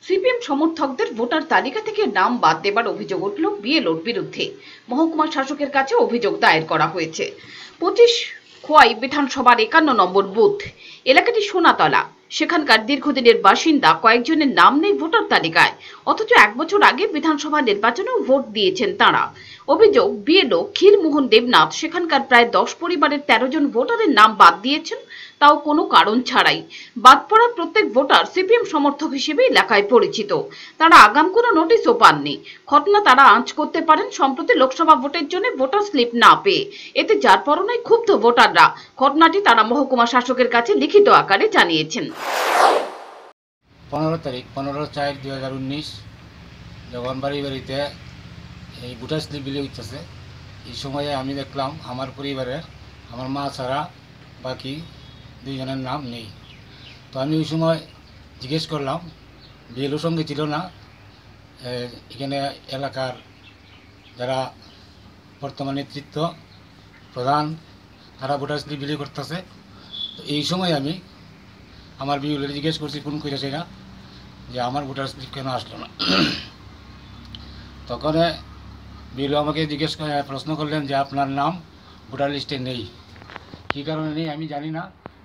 CPM সমর্থকদের voter তালিকা থেকে নাম বাদ দেবার অভিযোগ উঠল বিএলওর বিরুদ্ধে। মহকুমা শাসকের কাছে অভিযোগ দায়ের করা হয়েছে। 25 খোয়াই বিধানসভার 51 নম্বর বুথ এলাকাটি সোনাতলা। সেখানকার দীর্ঘদিনের বাসিন্দা কয়েকজনের নাম নেই ভোটার তালিকায়, অথচ 1 বছর আগে বিধানসভা নির্বাচনেও ভোট দিয়েছেন তারা। অভিযোগ, বিএলও ক্ষীরমোহন দেবনাথ সেখানকার প্রায় 10 পরিবারের 13 জন ভোটারের নাম বাদ দিয়েছেন, তাও কোনো কারণ ছাড়াই। বাদ পড়া প্রত্যেক ভোটার সিপিএম সমর্থক হিসেবে এলাকায় পরিচিত। তারা আগাম কোনো নোটিশও পাননি। ঘটনা তারা আঁচ করতে পারেন সম্প্রতি লোকসভা ভোটের জন্য ভোটার স্লিপ না পেয়ে। এতে যার পরনায় ক্ষুব্ধ ভোটাররা। ঘটনাটি তারা মহকুমা শাসকের কাছে লিখিত আকারে জানিয়েছেন। 15 তারিখ 15/4/2019 যখন বাড়িতে এই ভোটার স্লিপ বিলি হইতেছে, এই সময়ে আমি দেখলাম আমার পরিবারের আমার মা ছাড়া বাকি 2 জনের নাম নেই। তো আমি ওই সময় জিজ্ঞেস করলাম, বিএলও সঙ্গে ছিল না, এখানে এলাকার যারা বর্তমান নেতৃত্ব প্রধান তারা ভোটার স্লিপ বিলি করতেছে। তো এই সময় আমি আমার বিএলও জিজ্ঞেস করছি ফোন করেছে না যে আমার ভোটার স্লিপ কেন আসলো না। তখন বিএলও আমাকে প্রশ্ন করলেন যে আপনার নাম ভোটার লিস্টে নেই। কী কারণে নেই আমি জানি না,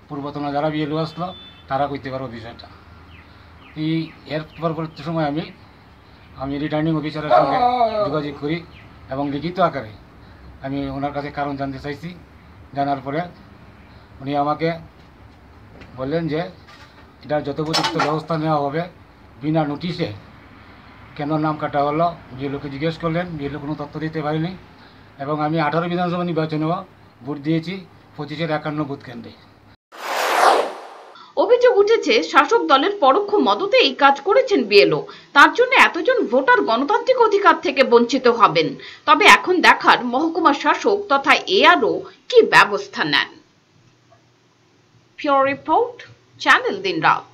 পূর্বতন যারা বিএলও আসলো তারা কইতে পারবো বিষয়টা। এর পরবর্তী সময় আমি রিটার্নিং অফিসারের সঙ্গে যোগাযোগ করি এবং লিখিত আকারে আমি ওনার কাছে কারণ জানতে চাইছি। জানার পরে উনি আমাকে বললেন যে এটার যথোপযুক্ত ব্যবস্থা নেওয়া হবে বিনা নোটিশে। কেন নাম কাটা হলো বিএলওকে জিজ্ঞেস করলেন, বিএলও কোনো তথ্য দিতে পারেনি। এবং আমি 18 বিধানসভা নির্বাচনেও ভোট দিয়েছি 25-এর 51 বুথ কেন্দ্রে। অভিযোগ উঠেছে শাসক দলের পরোক্ষ মদতে এই কাজ করেছেন বিএলও। তার জন্য এতজন ভোটার গণতান্ত্রিক অধিকার থেকে বঞ্চিত হবেন। তবে এখন দেখার মহকুমা শাসক তথা এআরও কি ব্যবস্থা নেন। পিওর রিপোর্ট, চ্যানেল দিনরাত।